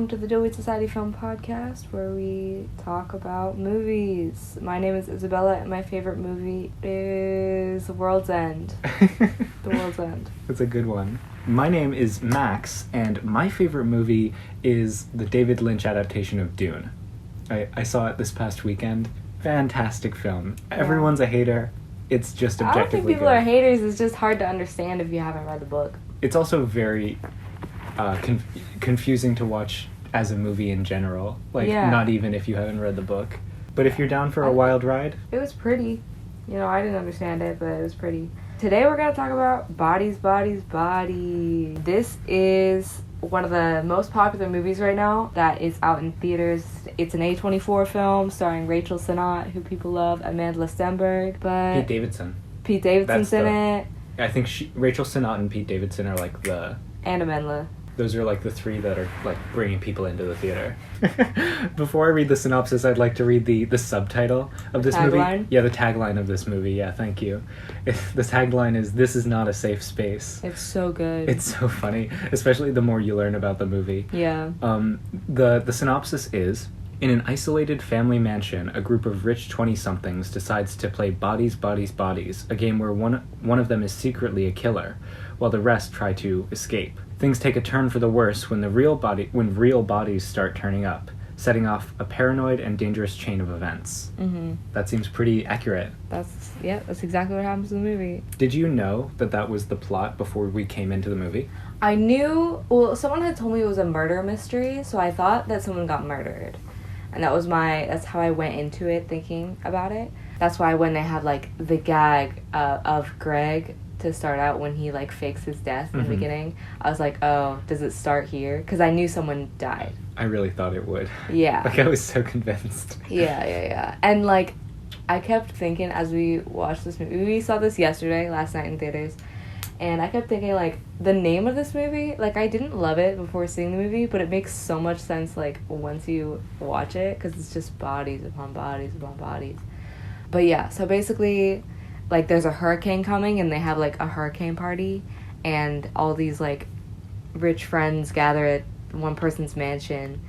welcome to the Dillweed Society Film Podcast, where we talk about movies. My name is Isabella, and my favorite movie is The World's End. The World's End. That's a good one. My name is Max, and my favorite movie is the David Lynch adaptation of Dune. I saw it this past weekend. Fantastic film. Yeah. Everyone's a hater. It's just objectively good. I don't think people are haters. It's just hard to understand if you haven't read the book. It's also very confusing to watch as a movie in general. Not even if you haven't read the book. But if you're down for a wild ride. It was pretty. I didn't understand it, but it was pretty. Today we're going to talk about Bodies. This is one of the most popular movies right now that is out in theaters. It's an A24 film starring Rachel Sennott, who people love, Amanda Stenberg, but Pete Davidson's in it. I think Rachel Sennott and Pete Davidson are and Amanda. Those are the three that are bringing people into the theater. Before I read the synopsis, I'd like to read the subtitle of this movie. Yeah, the tagline of this movie. Yeah, thank you. The tagline is, "This is not a safe space." It's so good. It's so funny, especially the more you learn about the movie. Yeah. The synopsis is, in an isolated family mansion, a group of rich 20-somethings decides to play Bodies, a game where one of them is secretly a killer, while the rest try to escape. Things take a turn for the worse when real bodies start turning up, setting off a paranoid and dangerous chain of events. Mm-hmm. That seems pretty accurate. That's exactly what happens in the movie. Did you know that was the plot before we came into the movie? I knew, someone had told me it was a murder mystery, so I thought that someone got murdered. And that's how I went into it thinking about it. That's why when they have the gag of Greg to start out when he fakes his death in the beginning, I was like, oh, does it start here? Because I knew someone died. I really thought it would. Yeah. I was so convinced. Yeah. And I kept thinking as we watched this movie, we saw this last night in theaters, and I kept thinking the name of this movie, I didn't love it before seeing the movie, but it makes so much sense once you watch it, because it's just bodies upon bodies upon bodies. But yeah, so basically there's a hurricane coming, and they have a hurricane party, and all these rich friends gather at one person's mansion,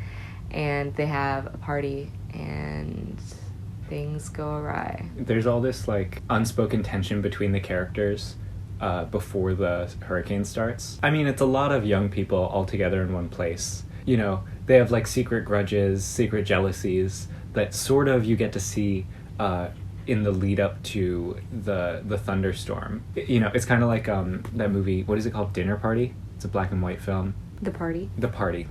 and they have a party, and things go awry. There's all this unspoken tension between the characters before the hurricane starts. I mean, it's a lot of young people all together in one place. They have secret grudges, secret jealousies that sort of you get to see in the lead up to the thunderstorm. It's kind of like that movie, what is it called? Dinner Party? It's a black and white film. The Party,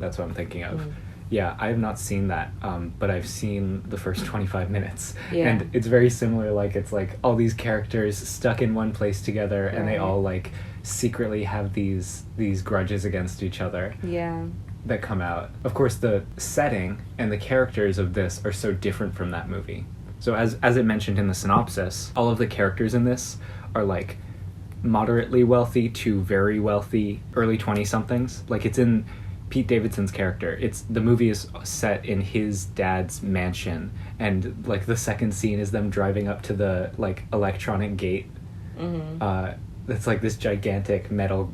that's what I'm thinking of. Yeah, I have not seen that, but I've seen the first 25 minutes. Yeah. And it's very similar, it's all these characters stuck in one place together, and they all secretly have these grudges against each other. Yeah. That come out. Of course, the setting and the characters of this are so different from that movie. So as it mentioned in the synopsis, all of the characters in this are moderately wealthy to very wealthy early 20-somethings. It's in Pete Davidson's character. The movie is set in his dad's mansion, and the second scene is them driving up to the electronic gate. Mm-hmm. It's this gigantic metal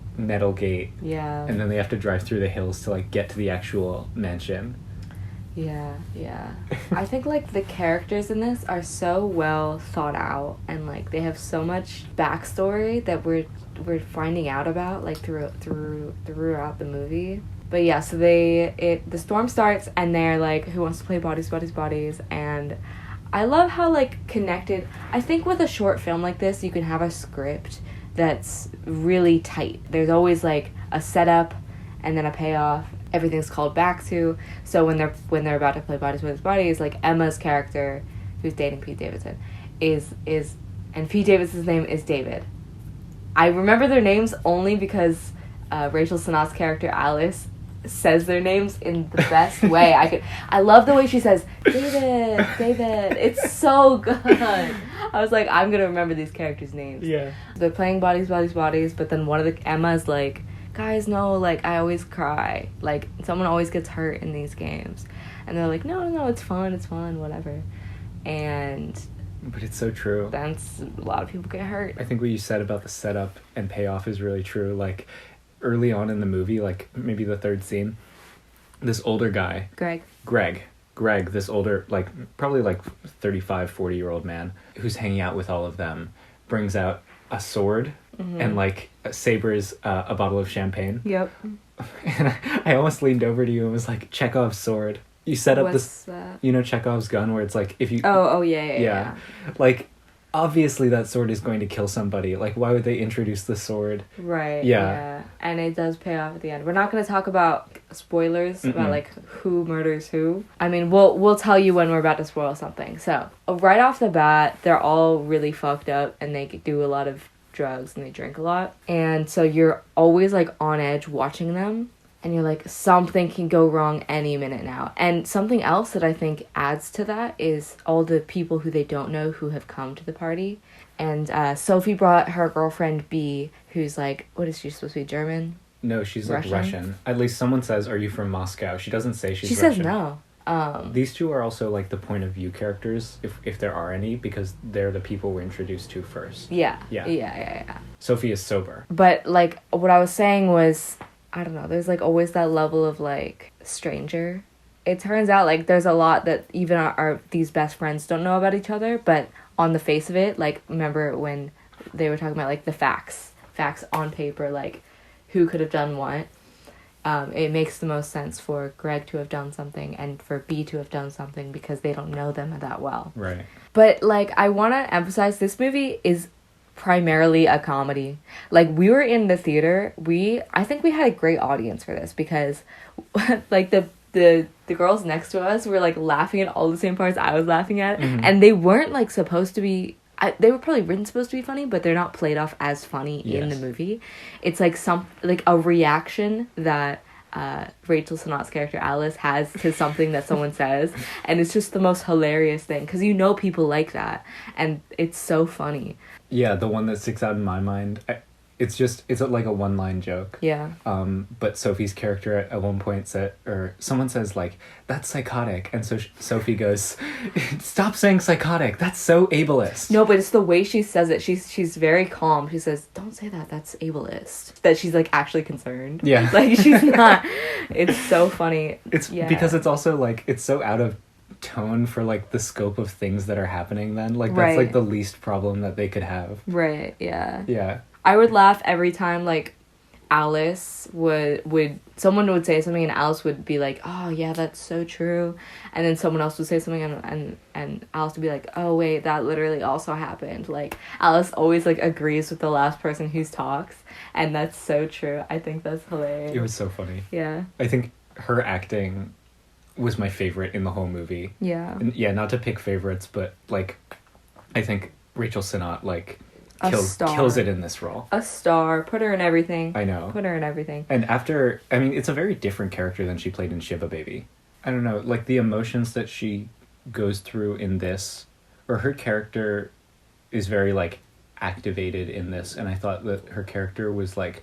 gate. Yeah. And then they have to drive through the hills to get to the actual mansion. Yeah. I think the characters in this are so well thought out, and they have so much backstory that we're finding out about throughout the movie. But yeah, so the storm starts, and they're who wants to play Bodies, and I love how connected. I think with a short film like this, you can have a script that's really tight. There's always a setup and then a payoff. Everything's called back to. So when they're about to play Bodies, Emma's character, who's dating Pete Davidson, is and Pete Davidson's name is David. I remember their names only because Rachel Sennott's character Alice says their names in the best way. I love the way she says David. It's so good. I was I'm gonna remember these characters' names. Yeah. They're playing Bodies, but then one of the Emma's guys, no, I always cry. Someone always gets hurt in these games. And they're no, it's fun, whatever. But it's so true. That's, a lot of people get hurt. I think what you said about the setup and payoff is really true. Early on in the movie, maybe the third scene, this older guy. Greg, this older, like, probably like 35, 40-year-old man who's hanging out with all of them, brings out a sword and, like, sabers a bottle of champagne. Yep. And I almost leaned over to you and was like, Chekhov's sword. You set up What's that? You know Chekhov's gun where it's like, if you... Oh, yeah. Like, obviously that sword is going to kill somebody. Like, why would they introduce the sword? Right. Yeah. And it does pay off at the end. We're not going to talk about spoilers about like who murders who. I mean, we'll tell you when we're about to spoil something. So right off the bat, they're all really fucked up and they do a lot of drugs and they drink a lot. And so you're always like on edge watching them. And you're like, something can go wrong any minute now. And something else that I think adds to that is all the people who they don't know who have come to the party. And Sophie brought her girlfriend B, who's like, what is she supposed to be, German? No, she's like Russian. At least someone says, are you from Moscow? She doesn't say she's Russian. Russian. She says no. These two are also like the point of view characters, if there are any, because they're the people we're introduced to first. Yeah. Sophie is sober. But like, what I was saying was... I don't know, there's like always that level of like stranger. It turns out like there's a lot that even our these best friends don't know about each other, but on the face of it, like remember when they were talking about like the facts on paper, like who could have done what. It makes the most sense for Greg to have done something and for B to have done something because they don't know them that well. Right. But like I want to emphasize this movie is primarily a comedy. Like we were in the theater, I think we had a great audience for this because like the girls next to us were like laughing at all the same parts I was laughing at, and they weren't like supposed to be they were probably written supposed to be funny, but they're not played off as funny in the movie. It's like a reaction that Rachel Sennott's character Alice has to something that someone says, and it's just the most hilarious thing because you know people like that and it's so funny. Yeah, the one that sticks out in my mind, it's like a one-line joke. Yeah. But Sophie's character at one point someone says like, that's psychotic, and so Sophie goes, stop saying psychotic, that's so ableist. No, but it's the way she says it. She's very calm. She says, don't say that, that's ableist. That she's like actually concerned. Yeah. Like she's not. It's so funny. It's because it's also like, it's so out of tone for like the scope of things that are happening then. Like that's like the least problem that they could have. Right, yeah. Yeah. I would laugh every time like Alice would someone would say something and Alice would be like, oh yeah, that's so true, and then someone else would say something and Alice would be like, oh wait, that literally also happened. Like Alice always like agrees with the last person who talks, and that's so true. I think that's hilarious. It was so funny. Yeah. I think her acting was my favorite in the whole movie. Yeah. And, yeah, not to pick favorites, but like I think Rachel Sennott like kills it in this role. A star. Put her in everything. I know. Put her in everything. And it's a very different character than she played in Shiva Baby. I don't know, like the emotions that she goes through in this, or her character is very like activated in this, and I thought that her character was like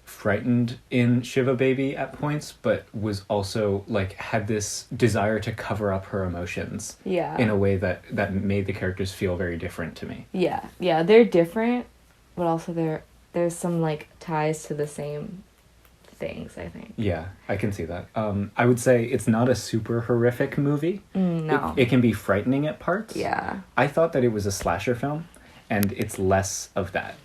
frightened in Shiva Baby at points, but was also like had this desire to cover up her emotions in a way that made the characters feel very different to me. Yeah, they're different, but also there's some like ties to the same things, I think. Yeah, I can see that. I would say it's not a super horrific movie. No. It can be frightening at parts. Yeah. I thought that it was a slasher film, and it's less of that.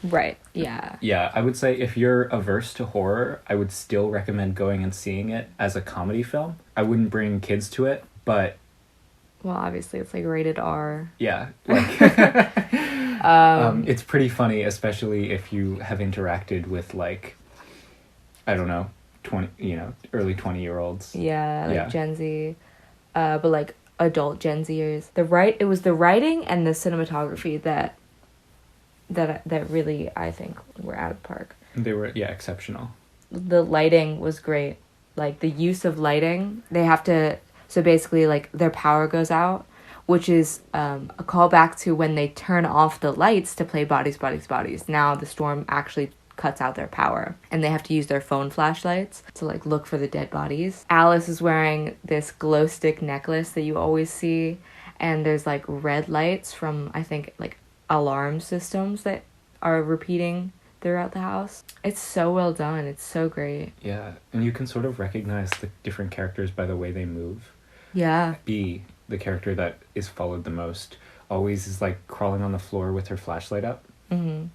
Right, yeah. Yeah, I would say if you're averse to horror, I would still recommend going and seeing it as a comedy film. I wouldn't bring kids to it, but... Well, obviously it's like rated R. Yeah, like... it's pretty funny, especially if you have interacted with like, I don't know, early 20-year-olds. Yeah, like Gen Z. But like adult Gen Zers. It was the writing and the cinematography that really, I think, were out of the park. They were, exceptional. The lighting was great. Like, the use of lighting, they have to... So basically, like, their power goes out, which is a callback to when they turn off the lights to play Bodies, Bodies, Bodies. Now the storm actually cuts out their power, and they have to use their phone flashlights to, like, look for the dead bodies. Alice is wearing this glow stick necklace that you always see, and there's, like, red lights from, I think, like... alarm systems that are repeating throughout the house. It's so well done. It's so great. Yeah, and you can sort of recognize the different characters by the way they move. Yeah. B, the character that is followed the most, always is like crawling on the floor with her flashlight up. Mm-hmm.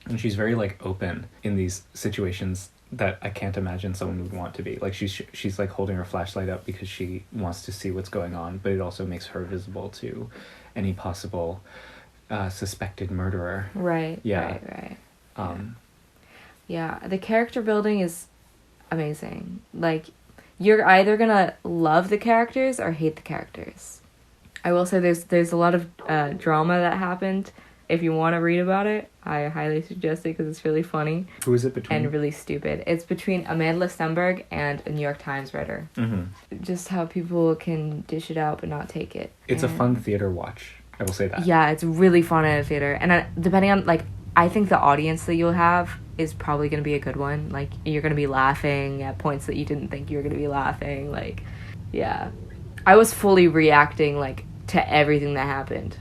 And she's very like open in these situations that I can't imagine someone would want to be. Like she's like holding her flashlight up because she wants to see what's going on, but it also makes her visible to any possible suspected murderer. Right. Yeah. Right. Yeah, the character building is amazing. Like, you're either gonna love the characters or hate the characters. I will say there's a lot of drama that happened. If you want to read about it, I highly suggest it because it's really funny. Who is it between? And really stupid. It's between Amanda Stenberg and a New York Times writer. Mm-hmm. Just how people can dish it out but not take it. It's a fun theater watch. I will say that. Yeah, it's really fun in a theater. And depending on, like, I think the audience that you'll have is probably going to be a good one. Like, you're going to be laughing at points that you didn't think you were going to be laughing. Like, yeah. I was fully reacting, like, to everything that happened.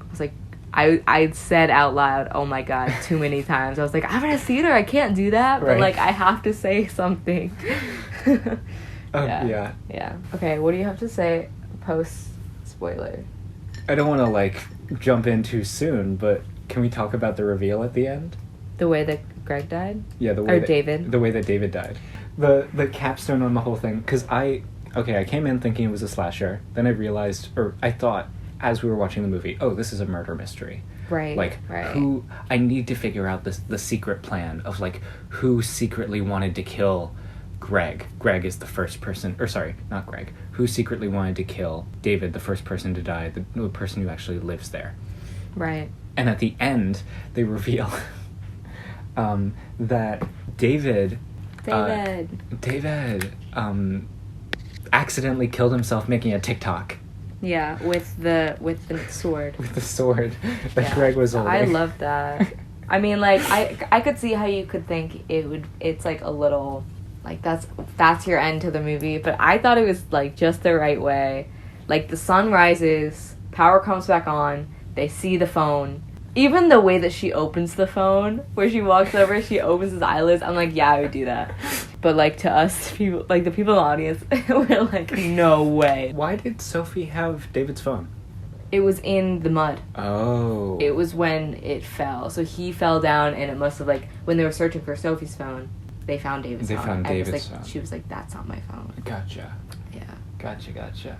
I was like, I said out loud, oh my God, too many times. I was like, I'm in a theater, I can't do that. But, like, I have to say something. Yeah. Yeah. Okay, what do you have to say post-spoiler? I don't want to, like, jump in too soon, but can we talk about the reveal at the end? The way that Greg died? Yeah, the way that David. The way that David died. The capstone on the whole thing, because I came in thinking it was a slasher. Then I realized, or I thought, as we were watching the movie, oh, this is a murder mystery. Right. Like, who... I need to figure out the secret plan of, like, who secretly wanted to kill Greg. Greg is the first person... Or, sorry, not Greg. Who secretly wanted to kill David, the first person to die, the person who actually lives there. Right. And at the end, they reveal that David accidentally killed himself making a TikTok. Yeah, with the sword. With the sword that Greg was holding. I love that. I mean, like, I could see how you could think it's like a little, like, that's your end to the movie, but I thought it was, like, just the right way. Like, the sun rises, power comes back on, they see the phone. Even the way that she opens the phone, where she walks over, she opens his eyelids, I'm like, yeah, I would do that. But, like, to us, people, like, the people in the audience, we're like, no way. Why did Sophie have David's phone? It was in the mud. Oh. It was when it fell. So he fell down, and it must have, like, when they were searching for Sophie's phone, they found David's phone. They found David's phone. She was like, that's not my phone. Gotcha. Yeah. Gotcha.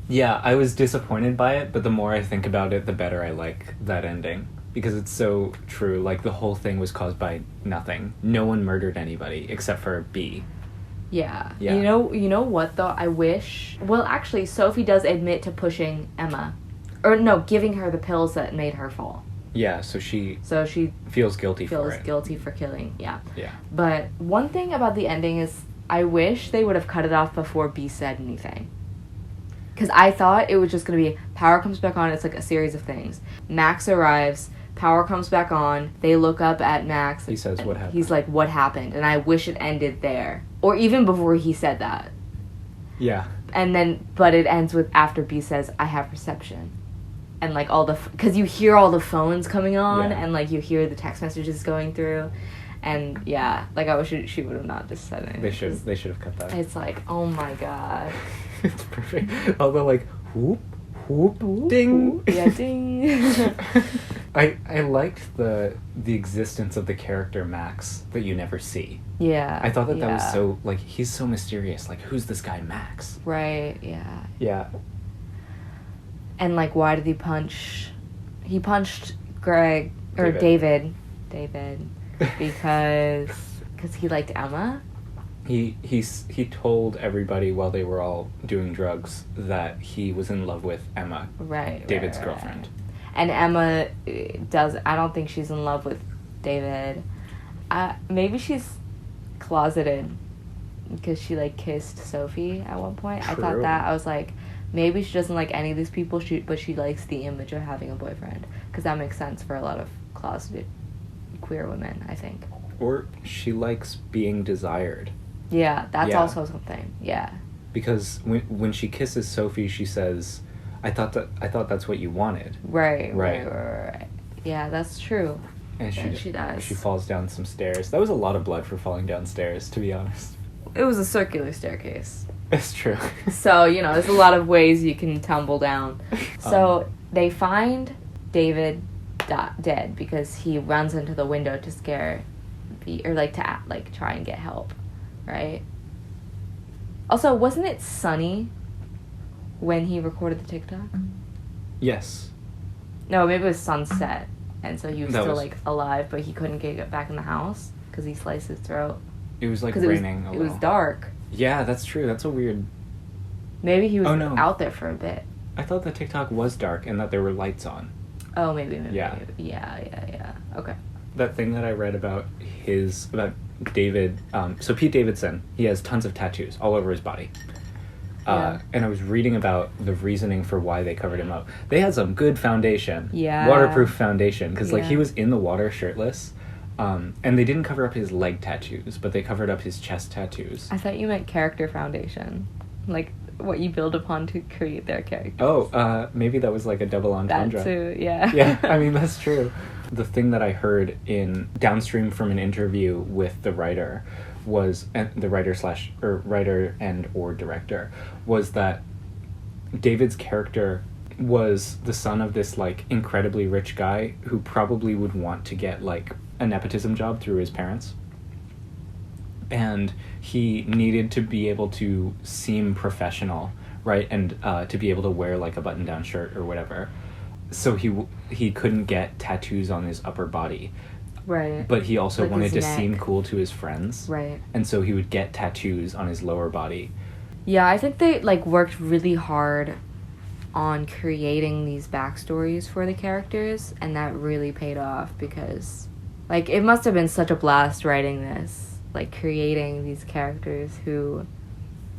Yeah, I was disappointed by it, but the more I think about it, the better I like that ending. Because it's so true. Like, the whole thing was caused by nothing. No one murdered anybody except for B. Yeah. Yeah. You know what, though? I wish... Well, actually, Sophie does admit to pushing Emma. Or, no, giving her the pills that made her fall. Yeah, so she feels guilty for it. Feels guilty for killing, yeah. Yeah. But one thing about the ending is I wish they would have cut it off before B said anything. Because I thought it was just going to be power comes back on, it's like a series of things. Max arrives... Power comes back on. They look up at Max. He says, what happened? He's like, what happened? And I wish it ended there. Or even before he said that. Yeah. And then, but it ends with after B says, I have reception. And like all the, because you hear all the phones coming on, and like you hear the text messages going through. And yeah, like I wish she would have not just said it. They should have cut that. It's like, oh my God. It's perfect. Although like, whoop, ding. Yeah, ding. I liked the existence of the character Max that you never see. Yeah. I thought that was so, like, he's so mysterious. Like, who's this guy Max? Right, yeah. Yeah. And, like, why did he punch... He punched Greg... Or David. Because he liked Emma? He told everybody while they were all doing drugs that he was in love with Emma. Right. David's girlfriend. And Emma I don't think she's in love with David. Maybe she's closeted because she, like, kissed Sophie at one point. True. I thought that. I was like, maybe she doesn't like any of these people, but she likes the image of having a boyfriend. Because that makes sense for a lot of closeted queer women, I think. Or she likes being desired. Yeah, that's also something. Yeah. Because when she kisses Sophie, she says... I thought that's what you wanted. Right. Yeah, that's true. And she dies. She falls down some stairs. That was a lot of blood for falling downstairs, to be honest. It was a circular staircase. It's true. So, you know, there's a lot of ways you can tumble down. So, they find David dead because he runs into the window to scare to try and get help, right? Also, wasn't it sunny when he recorded the TikTok? Yes. No, maybe it was sunset, and so he was still alive, but he couldn't get back in the house because he sliced his throat. It was raining a little. It was dark. Yeah, that's true. That's a weird... Maybe he was out there for a bit. I thought the TikTok was dark and that there were lights on. Oh, maybe. Yeah. Yeah. Okay. That thing that I read about David, so Pete Davidson, he has tons of tattoos all over his body. And I was reading about the reasoning for why they covered him up. They had some good foundation. Yeah. Waterproof foundation. Because, he was in the water shirtless. And they didn't cover up his leg tattoos, but they covered up his chest tattoos. I thought you meant character foundation. Like, what you build upon to create their characters. Oh, maybe that was like a double entendre. That too, yeah. Yeah, I mean, that's true. The thing that I heard downstream from an interview with the writer was, the writer and or director, was that David's character was the son of this, incredibly rich guy who probably would want to get, a nepotism job through his parents. And he needed to be able to seem professional, right? And to be able to wear, a button-down shirt or whatever. So he couldn't get tattoos on his upper body. Right. But he also wanted to seem cool to his friends. Right. And so he would get tattoos on his lower body. Yeah, I think they, worked really hard on creating these backstories for the characters, and that really paid off because, it must have been such a blast writing this. Creating these characters who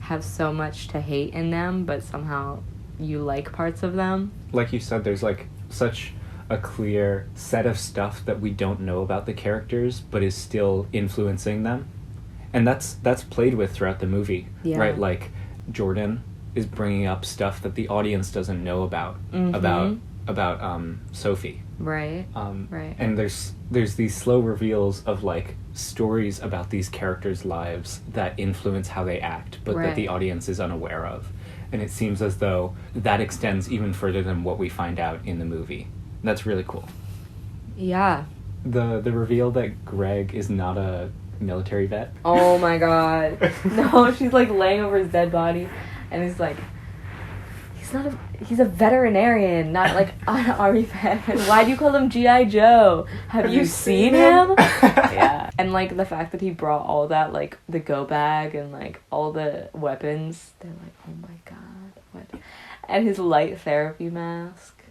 have so much to hate in them, but somehow you like parts of them. Like you said, there's, such a clear set of stuff that we don't know about the characters, but is still influencing them. And that's played with throughout the movie, right? Jordan is bringing up stuff that the audience doesn't know about, about Sophie. Right, right. And there's these slow reveals of, stories about these characters' lives that influence how they act, but that the audience is unaware of. And it seems as though that extends even further than what we find out in the movie. That's really cool. Yeah. The reveal that Greg is not a military vet. Oh my god. No, she's laying over his dead body, and he's he's a veterinarian, not an army vet. Why do you call him G.I. Joe? Have you seen him? Yeah. And the fact that he brought all that, the go bag and all the weapons, they're oh my god, what? And his light therapy mask.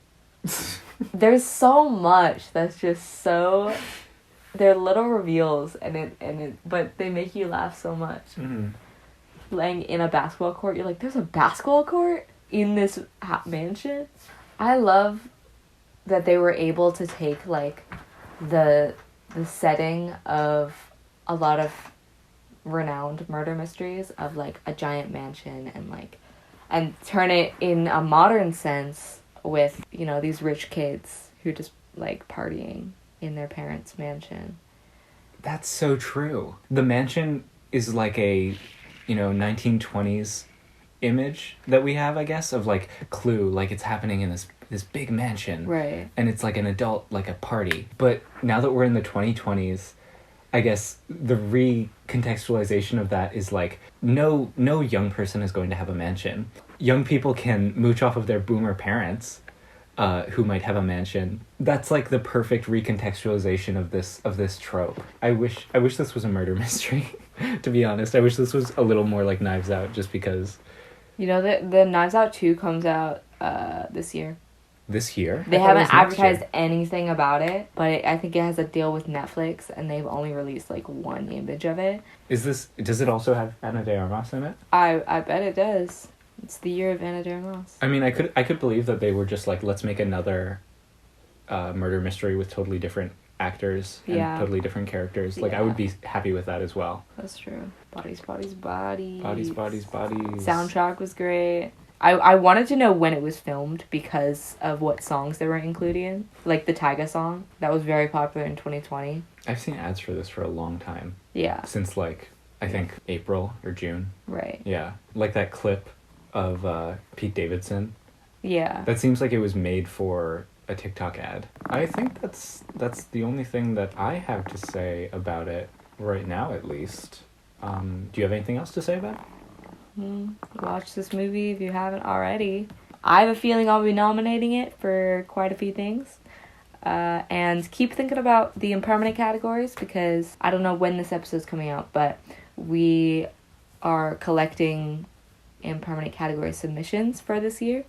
There's so much that's just so, they're little reveals but they make you laugh so much. Mm-hmm. Laying in a basketball court, you're there's a basketball court in this mansion? I love that they were able to take the setting of a lot of renowned murder mysteries of a giant mansion and turn it in a modern sense with these rich kids who just partying in their parents' mansion. That's so true. The mansion is a 1920s image that we have, I guess, of Clue, it's happening in this big mansion, right? And it's an adult, a party. But now that we're in the 2020s, I guess the recontextualization of that is no young person is going to have a mansion. Young people can mooch off of their boomer parents, who might have a mansion. That's the perfect recontextualization of this trope. I wish this was a murder mystery. To be honest, I wish this was a little more Knives Out, just because. The Knives Out 2 comes out this year. This year? They haven't advertised anything about it, but I think it has a deal with Netflix, and they've only released one image of it. Does it also have Ana de Armas in it? I bet it does. It's the year of Ana de Armas. I mean, I could believe that they were just let's make another murder mystery with totally different actors and totally different characters. I would be happy with that as well. That's true. Bodies, bodies, bodies. Bodies, bodies, bodies. Soundtrack was great. I wanted to know when it was filmed because of what songs they were including. Like the Tyga song. That was very popular in 2020. I've seen ads for this for a long time. Yeah. Since, like, I think April or June. Right. Yeah. Like that clip of Pete Davidson. Yeah. That seems like it was made for a TikTok ad. I think that's the only thing that I have to say about it right now, at least. Do you have anything else to say about it? Watch this movie if you haven't already. I have a feeling I'll be nominating it for quite a few things. And keep thinking about the impermanent categories, because I don't know when this episode's coming out, but we are collecting impermanent category submissions for this year.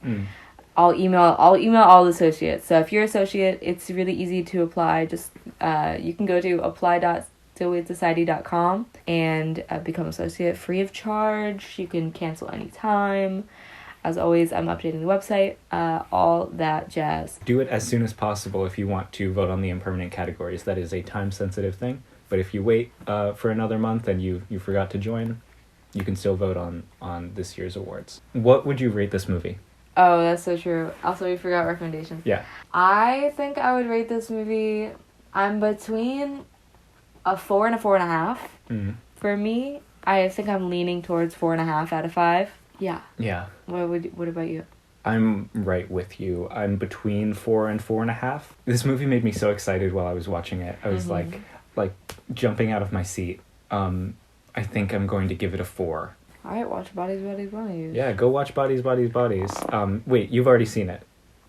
I'll email all the associates. So if you're associate, it's really easy to apply. Just you can go to apply.stillwithsociety.com and become associate free of charge. You can cancel anytime. As always, I'm updating the website, all that jazz. Do it as soon as possible if you want to vote on the impermanent categories. That is a time-sensitive thing. But if you wait for another month and you forgot to join, you can still vote on this year's awards. What would you rate this movie? Oh, that's so true. Also, we forgot recommendations. Yeah. I think I would rate this movie, I'm between a 4 and a 4.5. For me, I think I'm leaning towards 4.5 out of 5. Yeah. Yeah. What about you? I'm right with you. I'm between 4 and 4.5. This movie made me so excited while I was watching it. I was like jumping out of my seat. I think I'm going to give it a 4. All right, watch Bodies, Bodies, Bodies. Yeah, go watch Bodies, Bodies, Bodies. Wait, you've already seen it.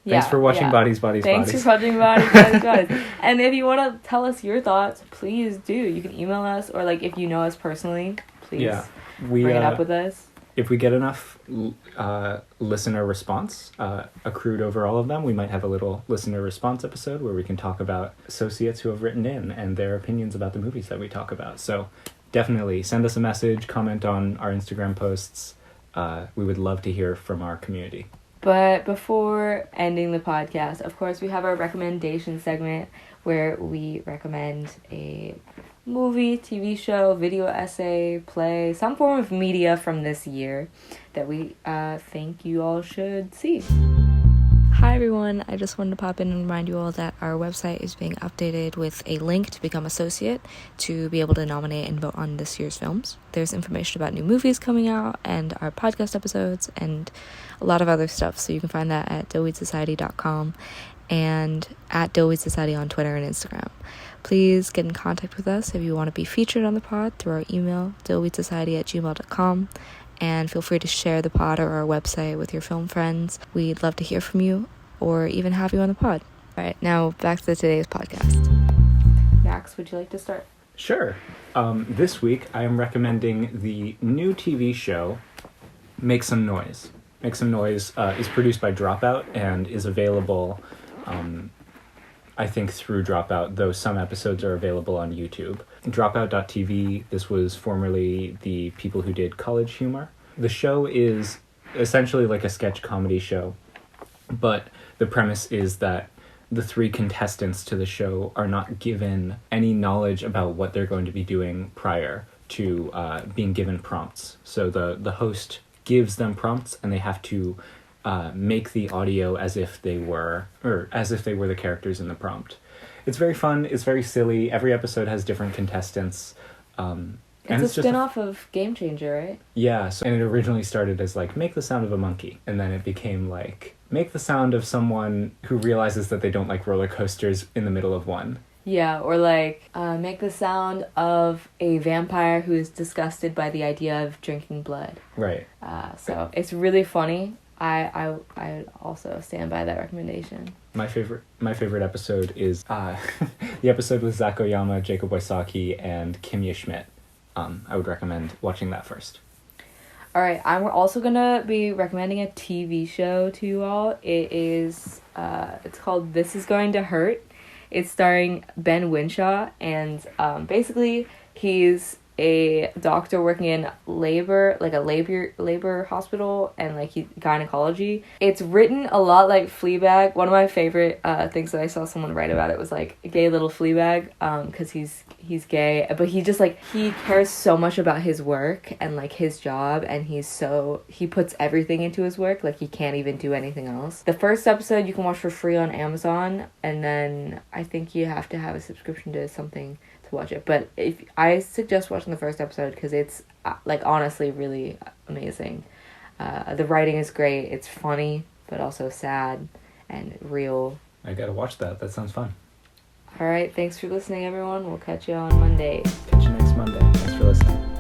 Thanks for watching Bodies, Bodies, Thanks Bodies. for watching Bodies, Bodies, Bodies. And if you want to tell us your thoughts, please do. You can email us, or like if you know us personally, please bring it up with us. If we get enough listener response accrued over all of them, we might have a little listener response episode where we can talk about associates who have written in and their opinions about the movies that we talk about. So definitely send us a message, comment on our Instagram posts. We would love to hear from our community. But before ending the podcast, of course, we have our recommendation segment where we recommend a movie, TV show, video essay, play, some form of media from this year that we think you all should see. Hi everyone, I just wanted to pop in and remind you all that our website is being updated with a link to become associate to be able to nominate and vote on this year's films. There's information about new movies coming out and our podcast episodes and a lot of other stuff, so you can find that at dillweedsociety.com and at Dillweed Society on Twitter and Instagram. Please get in contact with us if you want to be featured on the pod through our email, dillweedsociety@gmail.com, and feel free to share the pod or our website with your film friends. We'd love to hear from you or even have you on the pod. All right, now back to today's podcast. Max, would you like to start? Sure. This week I am recommending the new TV show, Make Some Noise. Make Some Noise is produced by Dropout and is available I think through Dropout, though some episodes are available on YouTube. Dropout.tv, this was formerly the people who did College Humor. The show is essentially like a sketch comedy show, but the premise is that the 3 contestants to the show are not given any knowledge about what they're going to be doing prior to being given prompts. So the host gives them prompts and they have to make the audio as if they were the characters in the prompt. It's very fun. It's very silly. Every episode has different contestants. It's a spin-off of Game Changer, right? Yeah. And it originally started as like, make the sound of a monkey. And then it became like, make the sound of someone who realizes that they don't like roller coasters in the middle of one. Yeah, or like, make the sound of a vampire who is disgusted by the idea of drinking blood. Right. So it's really funny. I also stand by that recommendation. My favorite episode is the episode with Zach Oyama, Jacob Wysocki, and Kimya Schmidt. I would recommend watching that first. All right, I'm also gonna be recommending a TV show to you all. It is it's called This Is Going to Hurt. It's starring Ben Winshaw, and basically he's a doctor working in labor hospital and like gynecology. It's written a lot like Fleabag. One of my favorite things that I saw someone write about it was like a gay little Fleabag, because he's gay, but he just like he cares so much about his work and like his job, and he puts everything into his work, like he can't even do anything else. The first episode you can watch for free on Amazon, and then I think you have to have a subscription to something to watch it, but if I suggest watching the first episode because it's like honestly really amazing. The writing is great, it's funny but also sad and real. I gotta watch that sounds fun. Alright, thanks for listening everyone, we'll catch you on Monday. Catch you next Monday. Thanks for listening.